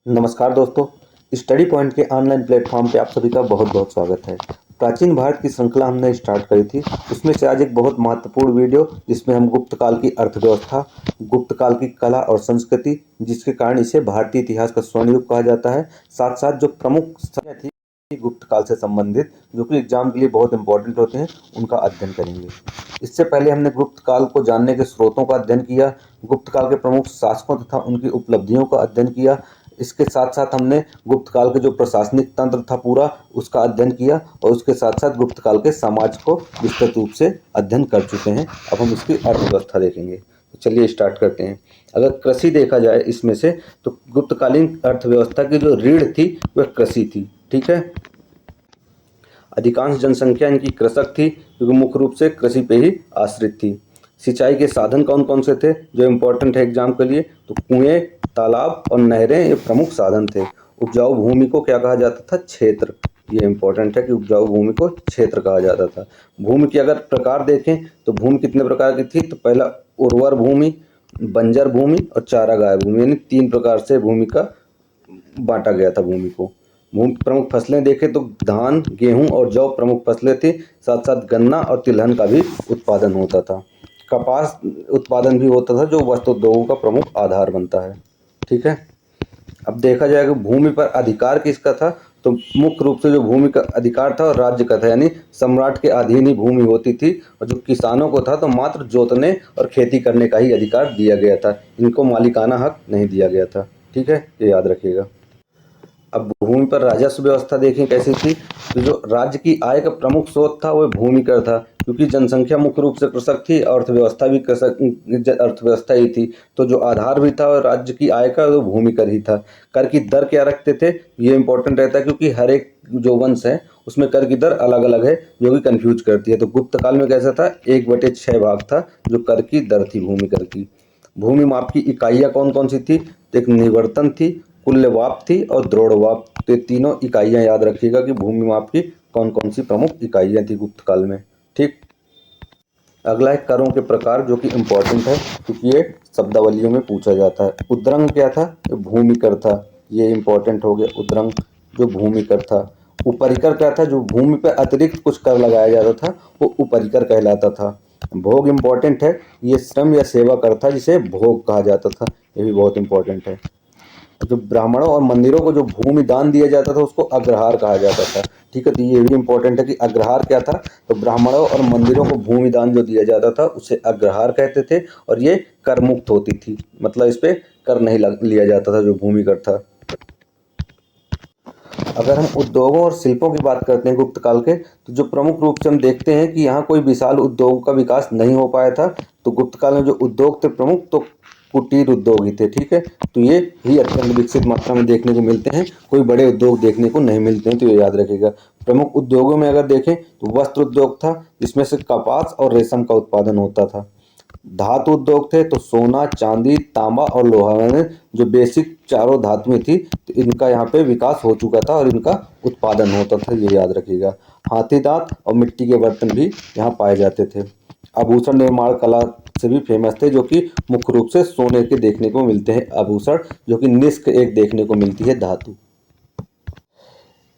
नमस्कार दोस्तों, study point के ऑनलाइन प्लेटफॉर्म पे आप सभी का बहुत बहुत स्वागत है। प्राचीन भारत की श्रृंखला हमने स्टार्ट करी थी। उसमें से आज एक बहुत महत्वपूर्ण वीडियो जिसमें हम गुप्त काल की अर्थव्यवस्था, गुप्त काल की कला और संस्कृति, जिसके कारण इसे भारतीय इतिहास का स्वर्ण युग कहा जाता है, साथ साथ जो प्रमुख समय थी गुप्त काल से संबंधित, जो कि एग्जाम के लिए बहुत इंपॉर्टेंट होते हैं, उनका अध्ययन करेंगे। इससे पहले हमने गुप्त काल को जानने के स्रोतों का अध्ययन किया, गुप्त काल के प्रमुख शासकों तथा उनकी उपलब्धियों का अध्ययन किया। इसके साथ साथ हमने गुप्त काल के जो प्रशासनिक तंत्र था पूरा, उसका अध्ययन किया और उसके साथ साथ गुप्त काल के समाज को विस्तृत रूप से अध्ययन कर चुके हैं। अब हम इसकी अर्थव्यवस्था देखेंगे। तो चलिए स्टार्ट करते हैं। अगर कृषि देखा जाए इसमें से, तो गुप्तकालीन अर्थव्यवस्था की जो रीढ़ थी वह कृषि थी। ठीक है, अधिकांश जनसंख्या इनकी कृषक थी, क्योंकि मुख्य रूप से कृषि पे ही आश्रित थी। सिंचाई के साधन कौन कौन से थे जो इम्पोर्टेंट है एग्जाम के लिए, तो कुएं, तालाब और नहरें ये प्रमुख साधन थे। उपजाऊ भूमि को क्या कहा जाता था, क्षेत्र। ये इम्पोर्टेंट है कि उपजाऊ भूमि को क्षेत्र कहा जाता था। भूमि के अगर प्रकार देखें तो भूमि कितने प्रकार की थी, तो पहला उर्वर भूमि, बंजर भूमि और चारागाह भूमि, यानी 3 प्रकार से भूमि का बांटा गया था भूमि को। भूमि प्रमुख फसलें देखें तो धान, गेहूं और जौ प्रमुख फसलें थी। साथ साथ गन्ना और तिलहन का भी उत्पादन होता था। कपास उत्पादन भी होता था, जो वस्त्र उद्योगों का प्रमुख आधार बनता है। ठीक है, अब देखा जाए कि भूमि पर अधिकार किसका था, तो मुख्य रूप से जो भूमि का अधिकार था और राज्य का था, यानी सम्राट के अधीन ही भूमि होती थी। और जो किसानों को था तो मात्र जोतने और खेती करने का ही अधिकार दिया गया था, इनको मालिकाना हक नहीं दिया गया था। ठीक है, ये याद रखिएगा। अब भूमि पर राजस्व व्यवस्था देखें कैसी थी, तो जो राज्य की आय का प्रमुख स्रोत था वह भूमि कर था, क्योंकि जनसंख्या मुख्य रूप से कृषक थी, अर्थव्यवस्था भी कृषक अर्थव्यवस्था ही थी। तो जो आधार भी था और राज्य की आय का, वो भूमि कर ही था। कर की दर क्या रखते थे, ये इंपॉर्टेंट रहता है, क्योंकि हर एक जो वंश है उसमें कर की दर अलग अलग है, जो कि कंफ्यूज करती है। तो गुप्त काल में कैसा था, 1/6 भाग था जो कर की दर थी भूमि कर की। भूमि माप की इकाइयाँ कौन कौन सी थी, तो एक निवर्तन थी, कुल्यवाप थी और द्रोणवाप। तो ये तीनों इकाइयाँ याद रखिएगा कि भूमि माप की कौन कौन सी प्रमुख इकाइयाँ थी गुप्त काल में। ठीक, अगला है करों के प्रकार, जो कि इम्पोर्टेंट है क्योंकि ये शब्दावलियों में पूछा जाता है। उद्रंग क्या था, ये भूमि कर था, ये इम्पोर्टेंट हो गया उद्रंग, जो भूमि कर था। उपरिकर क्या था, जो भूमि पर अतिरिक्त कुछ कर लगाया जाता था, वो उपरिकर कहलाता था। भोग इम्पोर्टेंट है, ये श्रम या सेवा कर था जिसे भोग कहा जाता था, ये भी बहुत इंपॉर्टेंट है। जो ब्राह्मणों और मंदिरों को जो भूमि दान दिया जाता था उसको अग्रहार कहा जाता था। ठीक है, तो ये भी इंपॉर्टेंट है कि अग्रहार क्या था, तो ब्राह्मणों और मंदिरों को भूमि दान जो दिया जाता था उसे अग्रहार कहते थे, और ये कर मुक्त होती थी, मतलब इस पे कर नहीं लिया जाता था जो भूमि कर था। अगर हम उद्योगों और शिल्पों की बात करते हैं गुप्त काल के, तो जो प्रमुख रूप से हम देखते हैं कि यहाँ कोई विशाल उद्योग का विकास नहीं हो पाया था। तो गुप्त काल में जो उद्योग थे प्रमुख, तो कुटीर उद्योग ही थे। ठीक है, तो ये ही अत्यंत विकसित मात्रा में देखने को मिलते हैं, कोई बड़े उद्योग देखने को नहीं मिलते हैं, तो ये याद रखिएगा। प्रमुख उद्योगों में अगर देखें तो वस्त्र उद्योग था, जिसमें से कपास और रेशम का उत्पादन होता था। धातु उद्योग थे, तो सोना, चांदी, तांबा और लोहा, मैंने जो बेसिक चारों धातुएं थी, तो इनका यहाँ पे विकास हो चुका था और इनका उत्पादन होता था, ये याद रखिएगा। हाथी दांत और मिट्टी के बर्तन भी यहाँ पाए जाते थे। आभूषण निर्माण कला से भी फेमस थे, जो कि मुख्य रूप से सोने के देखने को मिलते हैं आभूषण, जो कि निष्क एक देखने को मिलती है धातु।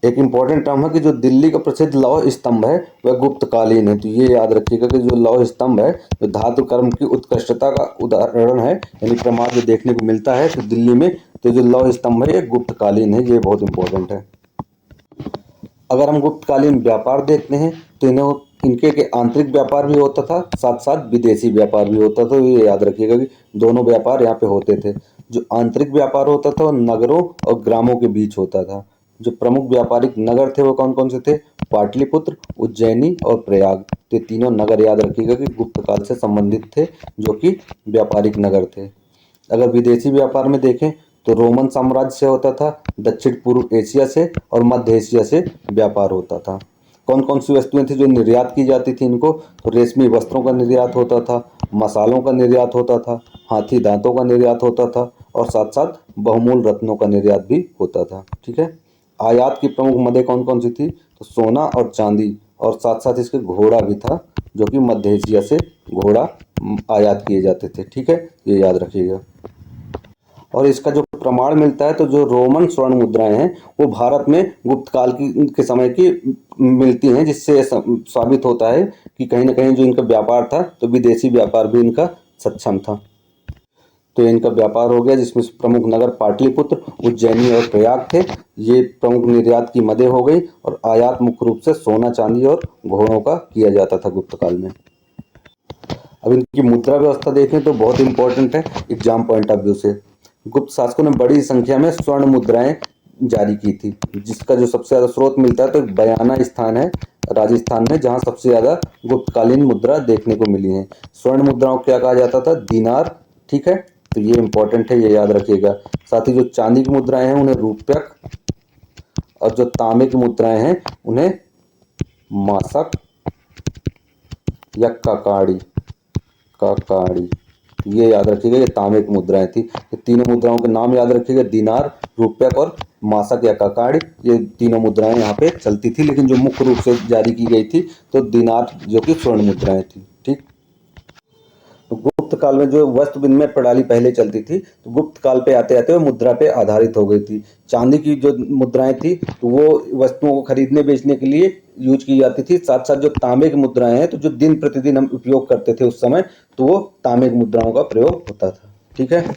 एक इम्पॉर्टेंट टर्म है कि जो दिल्ली का प्रसिद्ध लौह स्तंभ है वह गुप्तकालीन है। तो ये याद रखिएगा कि जो लौह स्तंभ है, जो धातु कर्म की उत्कृष्टता का उदाहरण है, यानी प्रमाण जो देखने को मिलता है तो दिल्ली में, तो जो लौह स्तंभ है ये गुप्तकालीन है, ये बहुत इंपॉर्टेंट है। अगर हम गुप्तकालीन व्यापार देखते हैं तो इनके के आंतरिक व्यापार भी होता था, साथ साथ विदेशी व्यापार भी होता था। ये याद रखिएगा कि दोनों व्यापार यहाँ पे होते थे। जो आंतरिक व्यापार होता था वो नगरों और ग्रामों के बीच होता था। जो प्रमुख व्यापारिक नगर थे वो कौन कौन से थे, पाटलिपुत्र, उज्जैनी और प्रयाग। तो ये तीनों नगर याद रखिएगा कि गुप्त काल से संबंधित थे, जो कि व्यापारिक नगर थे। अगर विदेशी व्यापार में देखें तो रोमन साम्राज्य से होता था, दक्षिण पूर्व एशिया से और मध्य एशिया से व्यापार होता था। कौन कौन सी वस्तुएं थी जो निर्यात की जाती थी इनको, तो रेशमी वस्त्रों का निर्यात होता था, मसालों का निर्यात होता था, हाथी दांतों का निर्यात होता था, और साथ साथ बहुमूल्य रत्नों का निर्यात भी होता था। ठीक है, आयात की प्रमुख मदें कौन कौन सी थी, तो सोना और चांदी, और साथ साथ इसके घोड़ा भी था, जो कि मध्य एशिया से घोड़ा आयात किए जाते थे। ठीक है, ये याद रखिएगा। और इसका जो प्रमाण मिलता है तो जो रोमन स्वर्ण मुद्राएं हैं वो भारत में गुप्त काल के समय की मिलती हैं, जिससे साबित होता है कि कहीं ना कहीं जो इनका व्यापार था तो विदेशी व्यापार भी इनका सक्षम था। तो इनका व्यापार हो गया, जिसमें से प्रमुख नगर पाटलिपुत्र, उज्जैनी और प्रयाग थे। ये प्रमुख निर्यात की मदें हो गई और आयात मुख्य रूप से सोना, चांदी और घोड़ों का किया जाता था गुप्त काल में। अब इनकी मुद्रा व्यवस्था देखें तो बहुत इंपॉर्टेंट है एग्जाम पॉइंट ऑफ व्यू से। गुप्त शासकों ने बड़ी संख्या में स्वर्ण मुद्राएं जारी की थी, जिसका जो सबसे ज्यादा स्रोत मिलता है तो बयाना स्थान है राजस्थान में, जहां सबसे ज्यादा गुप्तकालीन मुद्रा देखने को मिली है। स्वर्ण मुद्राओं को क्या कहा जाता था? दीनार। ठीक है, तो ये इंपॉर्टेंट है, ये याद रखिएगा। साथ ही जो चांदी की मुद्राएं हैं उन्हें रूप्यक, और जो तांबे की मुद्राएं हैं उन्हें मासक या ककाड़ी। ये याद रखिएगा, ये तांबे की मुद्राएं थी। ये तीनों मुद्राओं के नाम याद रखिएगा, दिनार, रूपक और मासक या ककाड़ी। ये तीनों मुद्राएं यहाँ पे चलती थी, लेकिन जो मुख्य रूप से जारी की गई थी तो दिनार, जो कि स्वर्ण मुद्राएं थी। ठीक, तो गुप्त काल में जो वस्तु विनिमय प्रणाली पहले चलती थी, तो गुप्त काल पे आते आते वो मुद्रा पे आधारित हो गई थी। चांदी की जो मुद्राएं थी तो वो वस्तुओं को खरीदने बेचने के लिए यूज की जाती थी। साथ साथ जो तांबे की मुद्राएं हैं, तो जो दिन प्रतिदिन हम उपयोग करते थे उस समय, तो वो तांबे की मुद्राओं का प्रयोग होता था। ठीक है,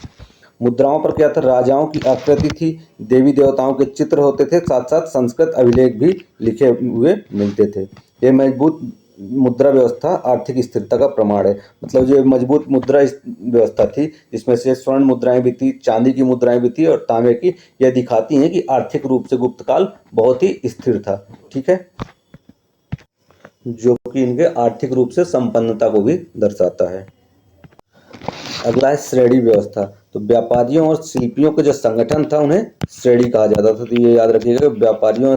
मुद्राओं पर क्या था? राजाओं की आकृति थी, देवी देवताओं के चित्र होते थे, साथ साथ संस्कृत अभिलेख भी लिखे हुए मिलते थे। ये मजबूत मुद्रा व्यवस्था आर्थिक स्थिरता का प्रमाण है। मतलब जो मजबूत मुद्रा व्यवस्था थी, जिसमें से स्वर्ण मुद्राएं भी थी, चांदी की मुद्राएं भी थी और तांबे की, यह दिखाती हैं कि आर्थिक रूप से गुप्त काल बहुत ही स्थिर था। ठीक है, जो कि इनके आर्थिक रूप से संपन्नता को भी दर्शाता है। अगला है श्रेणी व्यवस्था। तो व्यापारियों और शिल्पियों के जो संगठन था उन्हें श्रेणी कहा जाता था। तो ये याद रखिएगा, व्यापारियों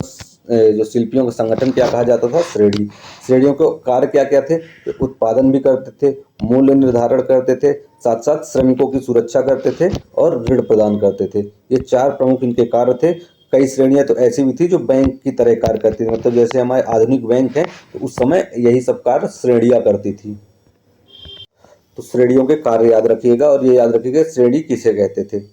जो शिल्पियों का संगठन क्या कहा जाता था? श्रेणी। श्रेणियों के कार्य क्या क्या थे? उत्पादन भी करते थे, मूल्य निर्धारण करते थे, साथ साथ श्रमिकों की सुरक्षा करते थे और ऋण प्रदान करते थे। ये चार प्रमुख इनके कार्य थे। कई श्रेणियां तो ऐसी भी थी जो बैंक की तरह कार्य करती थी। मतलब जैसे हमारे आधुनिक बैंक हैं, तो उस समय यही सब कार्य श्रेणियां करती थी। तो श्रेणियों के कार्य याद रखिएगा, और ये याद रखिएगा श्रेणी किसे कहते थे।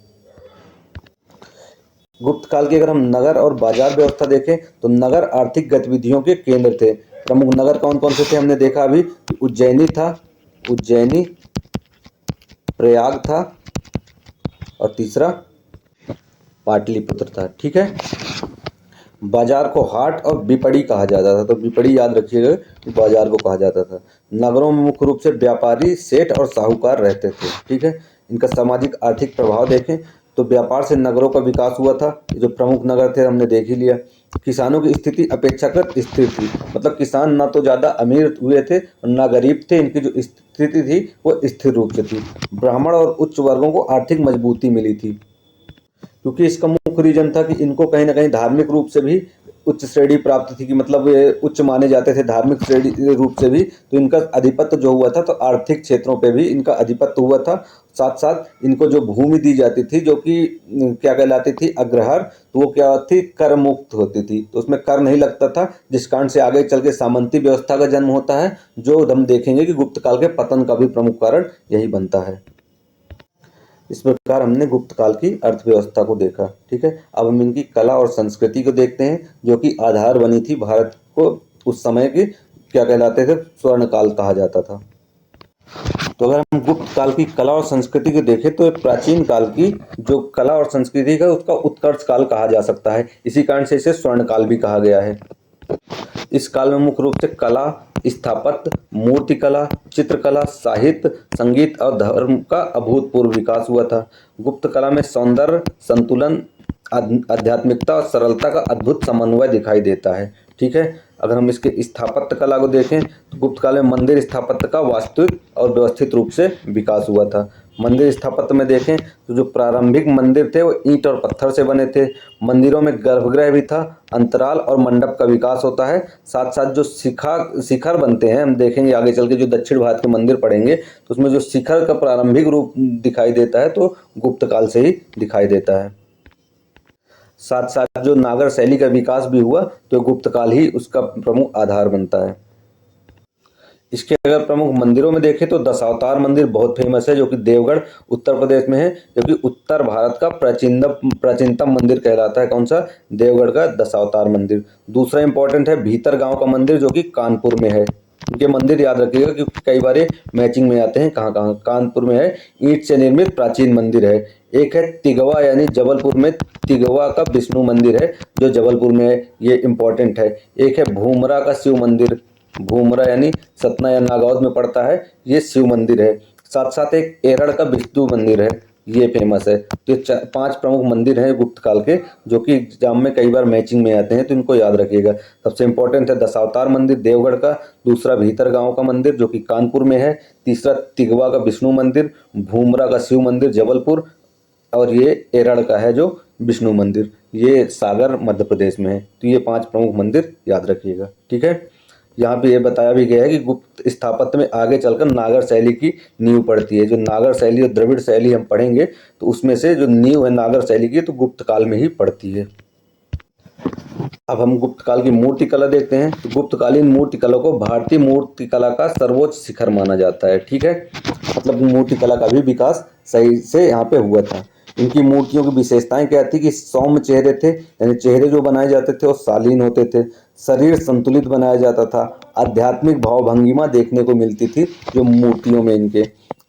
गुप्त काल की अगर हम नगर और बाजार व्यवस्था देखें, तो नगर आर्थिक गतिविधियों के केंद्र थे। प्रमुख नगर कौन कौन से थे हमने देखा अभी। उज्जैनी था, उज्जैनी, प्रयाग था, और तीसरा पाटलिपुत्र था। ठीक है, बाजार को हाट और बिपड़ी कहा जाता था। तो बिपड़ी याद रखिएगा कि बाजार को कहा जाता था। नगरों में मुख्य रूप से व्यापारी, सेठ और साहूकार रहते थे। ठीक है, इनका सामाजिक आर्थिक प्रभाव देखें तो व्यापार से नगरों का विकास हुआ था। जो प्रमुख नगर थे हमने देख ही लिया। किसानों की स्थिति अपेक्षाकृत स्थिर थी। मतलब किसान ना तो ज़्यादा अमीर हुए थे और ना गरीब थे। इनकी जो स्थिति थी वो स्थिर रूप से थी। ब्राह्मण और उच्च वर्गों को आर्थिक मजबूती मिली थी, क्योंकि इसका मुख्य रीजन था कि इनको कहीं ना कहीं धार्मिक रूप से भी उच्च श्रेणी प्राप्त थी, कि मतलब ये उच्च माने जाते थे धार्मिक श्रेणी रूप से भी। तो इनका आधिपत्य जो हुआ था, तो आर्थिक क्षेत्रों पे भी इनका आधिपत्य हुआ था। साथ साथ इनको जो भूमि दी जाती थी, जो कि क्या कहलाती थी? अग्रहार। तो वो क्या थी? कर मुक्त होती थी, तो उसमें कर नहीं लगता था, जिस कारण से आगे चल के सामंती व्यवस्था का जन्म होता है, जो हम देखेंगे कि गुप्त काल के पतन का भी प्रमुख कारण यही बनता है। इस प्रकार हमने गुप्त काल की अर्थव्यवस्था को देखा। ठीक है, अब हम इनकी कला और संस्कृति को देखते हैं, जो कि आधार बनी थी भारत को उस समय की। क्या कहलाते थे? स्वर्ण काल कहा जाता था। तो अगर हम गुप्त काल की कला और संस्कृति को देखें, तो प्राचीन काल की जो कला और संस्कृति का उसका उत्कर्ष काल कहा जा सकता है। इसी कारण से इसे स्वर्ण काल भी कहा गया है। इस काल में मुख्य रूप से कला, स्थापत्य, मूर्तिकला, चित्रकला, साहित्य, संगीत और धर्म का अभूतपूर्व विकास हुआ था। गुप्त कला में सौंदर्य, संतुलन, आध्यात्मिकता और सरलता का अद्भुत समन्वय दिखाई देता है। ठीक है, अगर हम इसके स्थापत्य कला को देखें, तो गुप्त काल में मंदिर स्थापत्य का वास्तविक और व्यवस्थित रूप से विकास हुआ था। मंदिर स्थापत्य में देखें तो जो प्रारंभिक मंदिर थे वो ईंट और पत्थर से बने थे। मंदिरों में गर्भगृह भी था, अंतराल और मंडप का विकास होता है। साथ साथ जो शिखर बनते हैं, हम देखेंगे आगे चल के जो दक्षिण भारत के मंदिर पढ़ेंगे, तो उसमें जो शिखर का प्रारंभिक रूप दिखाई देता है, तो गुप्त काल से ही दिखाई देता है। साथ साथ जो नागर शैली का विकास भी हुआ, तो गुप्त काल ही उसका प्रमुख आधार बनता है। इसके अगर प्रमुख मंदिरों में देखें तो दशावतार मंदिर बहुत फेमस है, जो कि देवगढ़ उत्तर प्रदेश में है, जो कि उत्तर भारत का प्राचीनतम मंदिर कहलाता है। कौन सा? देवगढ़ का दशावतार मंदिर। दूसरा इंपॉर्टेंट है भीतर गांव का मंदिर, जो कि कानपुर में है। ये मंदिर याद रखिएगा क्योंकि कई बार ये मैचिंग में आते हैं। कहाँ कहाँ? कानपुर में है। ईंट से निर्मित प्राचीन मंदिर है। एक है तिगवा यानी जबलपुर में तिगवा का विष्णु मंदिर है, जो जबलपुर में है, ये इंपॉर्टेंट है। एक है भूमरा का शिव मंदिर, भूमरा यानी सतना या नागौद में पड़ता है, ये शिव मंदिर है। साथ साथ एक एरड़ का विष्णु मंदिर है, ये फेमस है। तो ये 5 प्रमुख मंदिर हैं गुप्त काल के, जो कि एग्जाम में कई बार मैचिंग में आते हैं, तो इनको याद रखिएगा। सबसे इंपॉर्टेंट है दशावतार मंदिर देवगढ़ का, दूसरा भीतर गांव का मंदिर जो कि कानपुर में है, तीसरा तिगवा का विष्णु मंदिर, भूमरा का शिव मंदिर जबलपुर, और ये एरड़ का है जो विष्णु मंदिर, ये सागर मध्य प्रदेश में है। तो ये 5 प्रमुख मंदिर याद रखिएगा। ठीक है। यहाँ पे ये बताया भी गया है कि गुप्त स्थापत्य में आगे चलकर नागर शैली की नींव पड़ती है। जो नागर शैली और द्रविड़ शैली हम पढ़ेंगे तो उसमें से जो नींव है नागर शैली की, तो गुप्त काल में ही पड़ती है। अब हम गुप्त काल की मूर्ति कला देखते हैं। तो गुप्तकालीन मूर्ति कला को भारतीय मूर्ति कला का सर्वोच्च शिखर माना जाता है। ठीक है, मतलब मूर्ति कला का भी विकास सही से यहाँ पे हुआ था। इनकी मूर्तियों की विशेषताएं क्या थी कि सौम्य चेहरे थे, यानी चेहरे जो बनाए जाते थे वो शालीन होते थे, शरीर संतुलित बनाया जाता था, आध्यात्मिक भावभंगिमा देखने को मिलती थी जो मूर्तियों में इनके।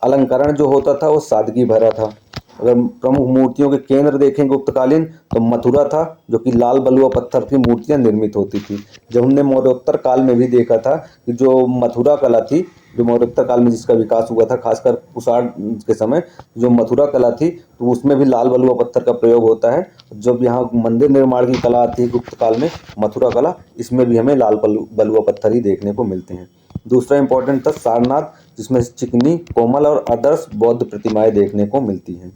अलंकरण जो होता था वो सादगी भरा था। अगर प्रमुख मूर्तियों के केंद्र देखें गुप्तकालीन, तो मथुरा था, जो कि लाल बलुआ पत्थर की मूर्तियां निर्मित होती थी। जब हमने मौर्योत्तर काल में भी देखा था कि जो मथुरा कला थी, जो मौर्योत्तर काल में जिसका विकास हुआ था, खासकर कुषाण के समय जो मथुरा कला थी, तो उसमें भी लाल बलुआ पत्थर का प्रयोग होता है। जब यहाँ मंदिर निर्माण की कला आती है गुप्त काल में, मथुरा कला, इसमें भी हमें लाल बलुआ पत्थर ही देखने को मिलते हैं। दूसरा इंपॉर्टेंट था सारनाथ, जिसमें चिकनी, कोमल और आदर्श बौद्ध प्रतिमाएं देखने को मिलती हैं।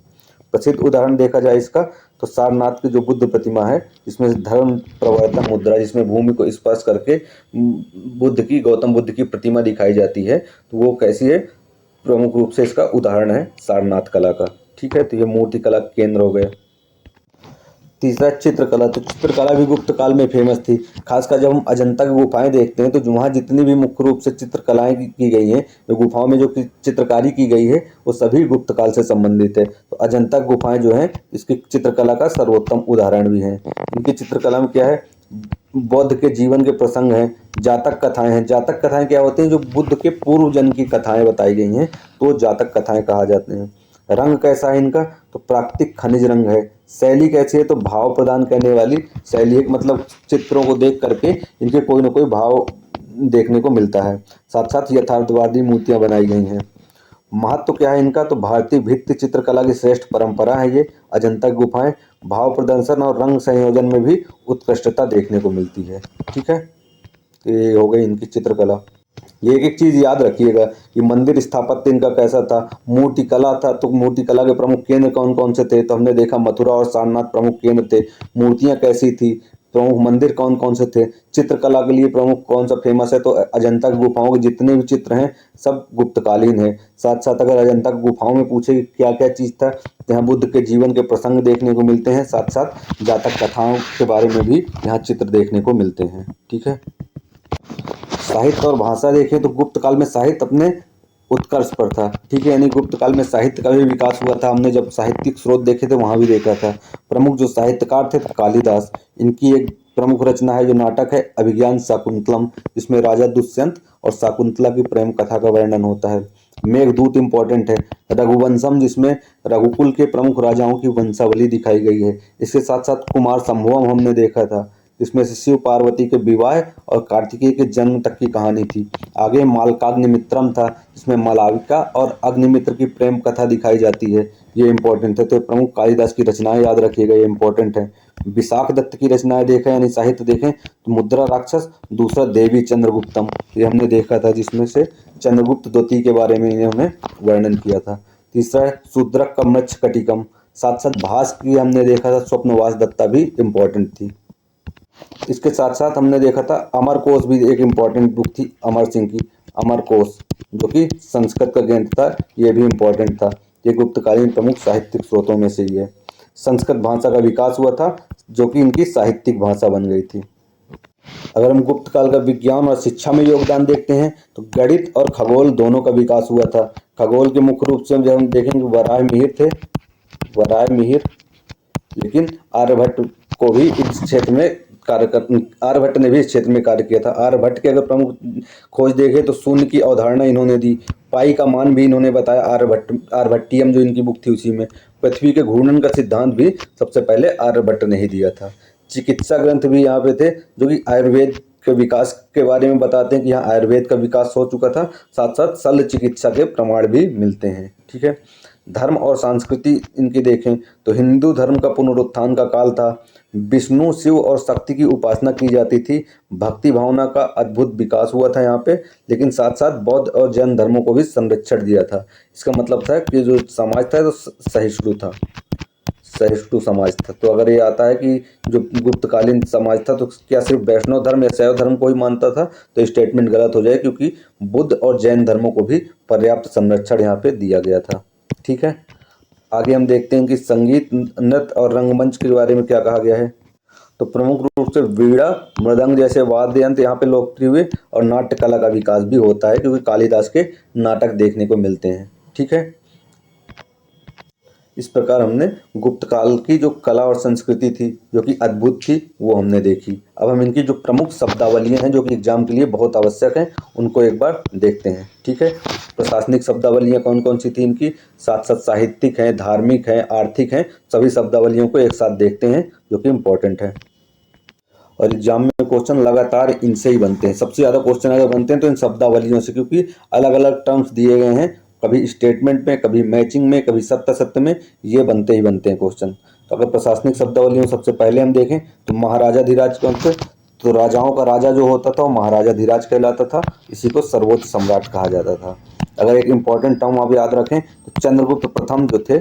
प्रसिद्ध उदाहरण देखा जाए इसका, तो सारनाथ की जो बुद्ध प्रतिमा है, इसमें धर्म प्रवर्तक मुद्रा, जिसमें भूमि को स्पर्श करके गौतम बुद्ध की प्रतिमा दिखाई जाती है, तो वो कैसी है? प्रमुख रूप से इसका उदाहरण है सारनाथ कला का। ठीक है, तो ये मूर्ति कला केंद्र हो गए। तीसरा चित्रकला, तो चित्रकला भी गुप्त काल में फेमस थी। खासकर जब हम अजंता की गुफाएं देखते हैं, तो वहाँ जितनी भी मुख्य रूप से चित्रकलाएं की गई हैं, जो गुफाओं में जो चित्रकारी की गई है, वो सभी गुप्त काल से संबंधित है। तो अजंता गुफाएं जो हैं, इसकी चित्रकला का सर्वोत्तम उदाहरण भी हैं। इनकी चित्रकला में क्या है? बौद्ध के जीवन के प्रसंग हैं, जातक कथाएं हैं। जातक कथाएं क्या होती हैं? जो बुद्ध के पूर्व जन्म की कथाएं बताई गई हैं, तो जातक कथाएं कहा जाते हैं। रंग कैसा है इनका? तो प्राकृतिक खनिज रंग है। शैली कैसी है? तो भाव प्रदान करने वाली शैली है, मतलब चित्रों को देख करके इनके कोई ना कोई भाव देखने को मिलता है। साथ साथ यथार्थवादी मूर्तियां बनाई गई हैं। महत्व क्या है इनका? तो भारतीय भित्ति चित्रकला की श्रेष्ठ परंपरा है ये अजंता गुफाएं। भाव प्रदर्शन और रंग संयोजन में भी उत्कृष्टता देखने को मिलती है। ठीक है, तो ये हो गई इनकी चित्रकला। ये एक चीज याद रखिएगा कि मंदिर स्थापत्य इनका कैसा था। मूर्ति कला था, तो मूर्ति कला के प्रमुख केंद्र कौन कौन से थे? तो हमने देखा मथुरा और सारनाथ प्रमुख केंद्र थे। मूर्तियां कैसी थी? प्रमुख मंदिर कौन कौन से थे? चित्रकला के लिए प्रमुख कौन सा फेमस है? तो अजंता की गुफाओं के जितने भी चित्र हैं सब गुप्तकालीन है। साथ साथ अगर अजंता की गुफाओं में पूछे क्या क्या चीज था, तो यहाँ बुद्ध के जीवन के प्रसंग देखने को मिलते हैं। साथ साथ जातक कथाओं के बारे में भी यहाँ चित्र देखने को मिलते हैं। ठीक है। साहित्य और भाषा देखें तो गुप्त काल में साहित्य अपने उत्कर्ष पर था। ठीक है, यानी गुप्त काल में साहित्य का भी विकास हुआ था। हमने जब साहित्यिक स्रोत देखे थे वहां भी देखा था। प्रमुख जो साहित्यकार थे कालिदास, इनकी एक प्रमुख रचना है जो नाटक है अभिज्ञान शाकुंतलम, जिसमें राजा दुष्यंत और शाकुंतला की प्रेम कथा का वर्णन होता है। मेघदूत इंपॉर्टेंट है। रघुवंशम, जिसमें रघुकुल के प्रमुख राजाओं की वंशावली दिखाई गई है। इसके साथ साथ कुमार संभवम हमने देखा था, जिसमें से शिव पार्वती के विवाह और कार्तिकेय के जन्म तक की कहानी थी। आगे मालकाग्निमित्रम था, जिसमें मालविका और अग्निमित्र की प्रेम कथा दिखाई जाती है। ये इंपॉर्टेंट है। तो प्रमुख कालिदास की रचनाएं याद रखिएगा, ये इंपॉर्टेंट है। विशाख दत्त की रचनाएं देखें, यानी साहित्य देखें, तो मुद्रा राक्षस, दूसरा देवी चंद्रगुप्तम, ये हमने देखा था, जिसमें से चंद्रगुप्त द्वितीय के बारे में इन्होंने वर्णन किया था। तीसरा है शूद्रक का मृच्छ कटिकम। साथ साथ भास की हमने देखा था, स्वप्नवास दत्ता भी इंपॉर्टेंट थी। इसके साथ साथ हमने देखा था अमर कोश भी एक इम्पॉर्टेंट बुक थी, अमर सिंह की अमर कोश, जो कि संस्कृत का ग्रंथ था। ये भी इम्पॉर्टेंट था। ये गुप्तकालीन प्रमुख साहित्यिक स्रोतों में से ही है। संस्कृत भाषा का विकास हुआ था, जो कि इनकी साहित्यिक भाषा बन गई थी। अगर हम गुप्त काल का विज्ञान और शिक्षा में योगदान देखते हैं तो गणित और खगोल दोनों का विकास हुआ था। खगोल के मुख्य रूप से जब हम देखेंगे वराह मिहिर थे, वराह मिहिर, लेकिन आर्यभट्ट को भी इस क्षेत्र में आर्यभट्ट ने भी इस क्षेत्र में कार्य किया था। आर्यभट्ट के अगर प्रमुख खोज देखें तो शून्य की अवधारणा इन्होंने दी, पाई का मान भी इन्होंने बताया। आर्यभट्टियम जो इनकी बुक थी उसी में पृथ्वी के घूर्णन का सिद्धांत भी सबसे पहले आर्यभट्ट ने ही दिया था। चिकित्सा ग्रंथ भी यहाँ पे थे जो कि आयुर्वेद के विकास के बारे में बताते हैं कि यहाँ आयुर्वेद का विकास हो चुका था, साथ साथ शल्य चिकित्सा के प्रमाण भी मिलते हैं। ठीक है, धर्म और संस्कृति इनकी देखें तो हिंदू धर्म का पुनरुत्थान का काल था। विष्णु, शिव और शक्ति की उपासना की जाती थी। भक्ति भावना का अद्भुत विकास हुआ था यहाँ पे, लेकिन साथ साथ बौद्ध और जैन धर्मों को भी संरक्षण दिया था। इसका मतलब था कि जो समाज था तो सहिष्णु था, सहिष्णु समाज था। तो अगर ये आता है कि जो गुप्तकालीन समाज था तो क्या सिर्फ वैष्णव धर्म या शैव धर्म को ही मानता था, तो स्टेटमेंट गलत हो जाए, क्योंकि बुद्ध और जैन धर्मों को भी पर्याप्त संरक्षण यहाँ पे दिया गया था। ठीक है, आगे हम देखते हैं कि संगीत, नृत्य और रंगमंच के बारे में क्या कहा गया है। तो प्रमुख रूप से वीणा, मृदंग जैसे वाद्य यंत्र यहाँ पे लोकप्रिय हुए और नाट्य कला का विकास भी होता है, क्योंकि कालिदास के नाटक देखने को मिलते हैं। ठीक है, इस प्रकार हमने गुप्त काल की जो कला और संस्कृति थी जो कि अद्भुत थी वो हमने देखी। अब हम इनकी जो प्रमुख शब्दावलियां हैं जो कि एग्जाम के लिए बहुत आवश्यक हैं उनको एक बार देखते हैं। ठीक है, प्रशासनिक शब्दावलियां कौन कौन सी थी इनकी, साथ साथ साहित्यिक हैं, धार्मिक हैं, आर्थिक हैं, सभी शब्दावलियों को एक साथ देखते हैं जो कि इम्पोर्टेंट है। और एग्जाम में क्वेश्चन लगातार इनसे ही बनते हैं, सबसे ज़्यादा क्वेश्चन अगर बनते हैं तो इन शब्दावलियों से, क्योंकि अलग अलग टर्म्स दिए गए हैं, कभी स्टेटमेंट में, कभी मैचिंग में, कभी सत्य सत्य में, ये बनते ही बनते हैं क्वेश्चन। तो अगर प्रशासनिक शब्दावली में सबसे पहले हम देखें तो महाराजाधिराज कौन थे, तो राजाओं का राजा जो होता था वो महाराजाधिराज कहलाता था, इसी को सर्वोच्च सम्राट कहा जाता था। अगर एक इंपॉर्टेंट टर्म आप याद रखें तो चंद्रगुप्त प्रथम जो थे,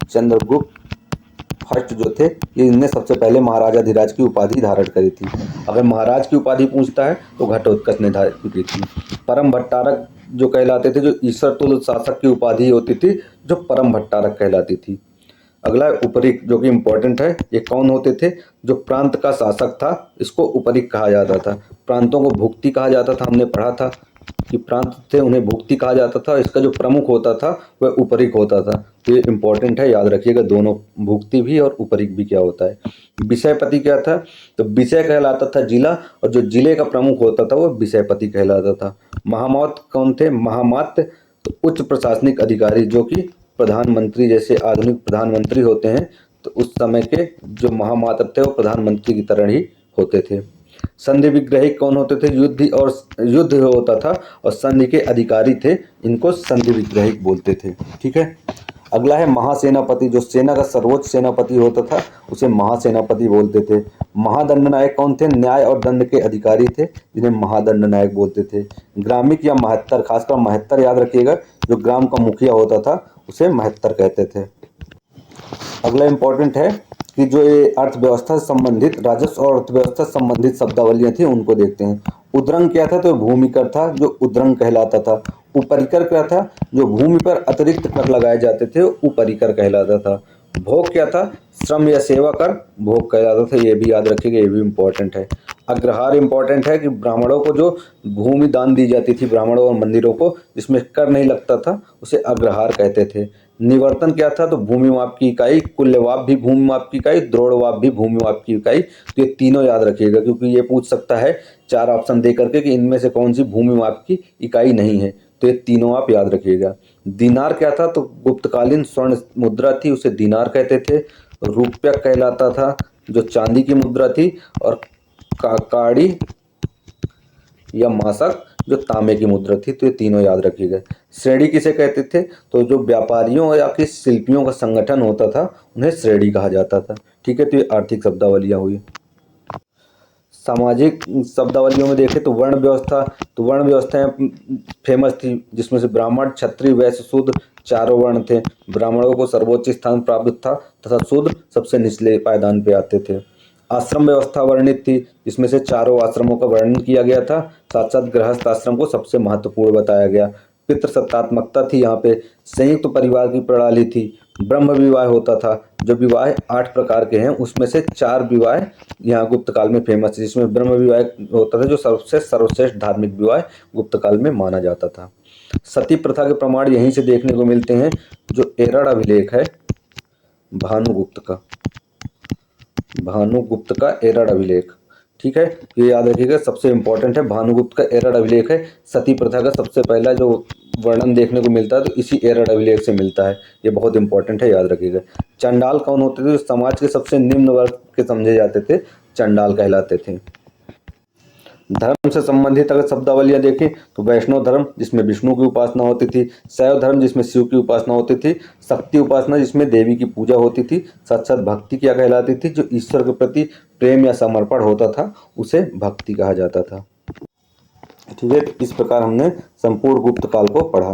चंद्रगुप्त फर्स्ट जो थे, ये इनने सबसे पहले महाराजाधिराज की उपाधि धारण करी थी। अगर महाराज की उपाधि पूछता है तो घटोत्कच ने धारण की थी। परम भट्टारक जो कहलाते थे, जो ईश्वर तुल्य शासक की उपाधि होती थी, जो परम भट्टारक कहलाती थी। अगला उपरिक जो कि इम्पोर्टेंट है, ये कौन होते थे, जो प्रांत का शासक था इसको उपरिक कहा जाता था। प्रांतों को भुक्ति कहा जाता था, हमने पढ़ा था कि प्रांत थे उन्हें भुक्ति कहा जाता था, इसका जो प्रमुख होता था वह उपरिक होता था। तो ये इम्पोर्टेंट है, याद रखिएगा दोनों, भुक्ति भी और उपरिक भी क्या होता है। विषयपति क्या था, तो विषय कहलाता था जिला, और जो जिले का प्रमुख होता था वो विषयपति कहलाता था। महामौत कौन थे, महामात्य तो उच्च प्रशासनिक अधिकारी जो कि प्रधानमंत्री जैसे आधुनिक प्रधानमंत्री होते हैं, तो उस समय के जो महामात्र थे वो प्रधानमंत्री की तरह ही होते थे। संधि विग्रहिक कौन होते थे, युद्ध होता था और संधि के अधिकारी थे, इनको संधि विग्रहिक बोलते थे। ठीक है, अगला है महासेनापति, जो सेना का सर्वोच्च सेनापति होता था उसे महासेनापति बोलते थे। महादंड नायक कौन थे, न्याय और दंड के अधिकारी थे जिन्हें महादंड नायक बोलते थे। ग्रामिक या महत्तर, खासकर महत्तर याद रखिएगा, जो ग्राम का मुखिया होता था उसे महत्तर कहते थे। अगला इंपॉर्टेंट है कि जो ये अर्थव्यवस्था से संबंधित, राजस्व और अर्थव्यवस्था से संबंधित शब्दावलियां थी उनको देखते हैं। उद्रंग क्या था, तो भूमिकर था जो उद्रंग कहलाता था। उपरिकर क्या था, जो भूमि पर अतिरिक्त कर लगाए जाते थे उपरिकर कहलाता था। भोग क्या था, श्रम या सेवा कर भोग कहलाता था, ये भी याद रखिएगा, ये भी इम्पोर्टेंट है। अग्रहार इम्पोर्टेंट है कि ब्राह्मणों को जो भूमि दान दी जाती थी, ब्राह्मणों और मंदिरों को, जिसमें कर नहीं लगता था, उसे अग्रहार कहते थे। निवर्तन क्या था, तो भूमि माप की इकाई, कुल्यवाप भी भूमि माप की इकाई, द्रोणवाप भी भूमि माप की इकाई। तो ये तीनों याद रखिएगा, क्योंकि ये पूछ सकता है 4 ऑप्शन दे करके कि इनमें से कौन सी भूमि माप की इकाई नहीं है, तो ये तीनों आप याद रखिएगा। दीनार क्या था, तो गुप्तकालीन स्वर्ण मुद्रा थी, उसे दीनार कहते थे। रुपया कहलाता था जो चांदी की मुद्रा थी, और काड़ी या मासक जो तांबे की मुद्रा थी। तो ये तीनों याद रखिएगा। श्रेणी किसे कहते थे, तो जो व्यापारियों या कि शिल्पियों का संगठन होता था उन्हें श्रेणी कहा जाता था। ठीक है, तो ये आर्थिक शब्दावलियां हुई। सामाजिक शब्दावलियों में देखें तो वर्ण व्यवस्था, तो वर्ण व्यवस्थाएं फेमस थी, जिसमें से ब्राह्मण, क्षत्रिय, वैश्य, शूद्र चारों वर्ण थे। ब्राह्मणों को सर्वोच्च स्थान प्राप्त था तथा शूद्र सबसे निचले पायदान पे आते थे। आश्रम व्यवस्था वर्णित थी, जिसमें से चारों आश्रमों का वर्णन किया गया था, साथ साथ गृहस्थ आश्रम को सबसे महत्वपूर्ण बताया गया। पितृसत्तात्मकता थी यहाँ पे, संयुक्त परिवार की प्रणाली थी, ब्रह्म विवाह होता था, जो विवाह 8 प्रकार के हैं उसमें से 4 विवाह यहाँ गुप्त काल में फेमस है, जिसमें ब्रह्म विवाह होता था जो सबसे सर्वश्रेष्ठ धार्मिक विवाह गुप्त काल में माना जाता था। सती प्रथा के प्रमाण यहीं से देखने को मिलते हैं। जो एरड़ अभिलेख है भानुगुप्त का एरड़ अभिलेख, ठीक है, ये याद रखिएगा, सबसे इंपॉर्टेंट है। भानुगुप्त का एरड़ अभिलेख है। सती प्रथा का सबसे पहला जो वर्णन देखने को मिलता है तो इसी एरड़ अभिलेख से मिलता है। ये बहुत इंपॉर्टेंट है, याद रखिएगा। चंडाल कौन होते थे? जो समाज के सबसे निम्न वर्ग के समझे जाते थे, चंडाल कहलाते थे। धर्म से संबंधित अगर शब्दावलियां देखें तो वैष्णव धर्म जिसमें विष्णु की उपासना होती थी, शैव धर्म जिसमें शिव की उपासना होती थी, शक्ति उपासना जिसमें देवी की पूजा होती थी, सत भक्ति क्या कहलाती थी? जो ईश्वर के प्रति प्रेम या समर्पण होता था उसे भक्ति कहा जाता था। ठीक है, तो इस प्रकार हमने संपूर्ण गुप्त काल को पढ़ा,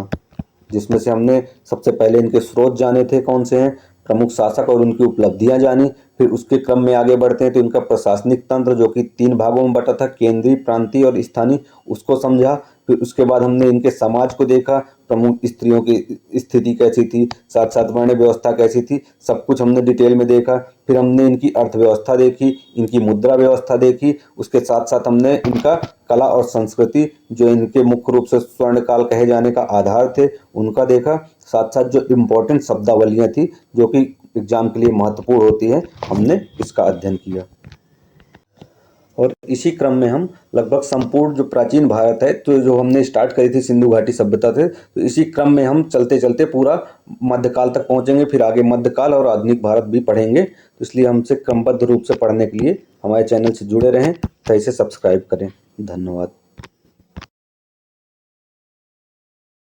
जिसमें से हमने सबसे पहले इनके स्रोत जाने थे कौन से हैं, प्रमुख शासक और उनकी उपलब्धियां जानी। फिर उसके क्रम में आगे बढ़ते हैं तो इनका प्रशासनिक तंत्र जो कि 3 भागों में बटा था, केंद्रीय, प्रांतीय और स्थानीय, उसको समझा। फिर उसके बाद हमने इनके समाज को देखा, प्रमुख स्त्रियों की स्थिति कैसी थी, साथ साथ वर्ण व्यवस्था कैसी थी, सब कुछ हमने डिटेल में देखा। फिर हमने इनकी अर्थव्यवस्था देखी, इनकी मुद्रा व्यवस्था देखी, उसके साथ साथ हमने इनका कला और संस्कृति जो इनके मुख्य रूप से स्वर्ण काल कहे जाने का आधार थे उनका देखा। साथ साथ जो इम्पोर्टेंट शब्दावलियां थी जो कि एग्जाम के लिए महत्वपूर्ण होती है, हमने इसका अध्ययन किया। और इसी क्रम में हम लगभग संपूर्ण जो प्राचीन भारत है तो जो हमने स्टार्ट करी थी सिंधु घाटी सभ्यता से, तो इसी क्रम में हम चलते चलते पूरा मध्यकाल तक पहुंचेंगे। फिर आगे मध्यकाल और आधुनिक भारत भी पढ़ेंगे। तो इसलिए हमसे क्रमबद्ध रूप से पढ़ने के लिए हमारे चैनल से जुड़े रहें, तो इसे सब्सक्राइब करें। धन्यवाद।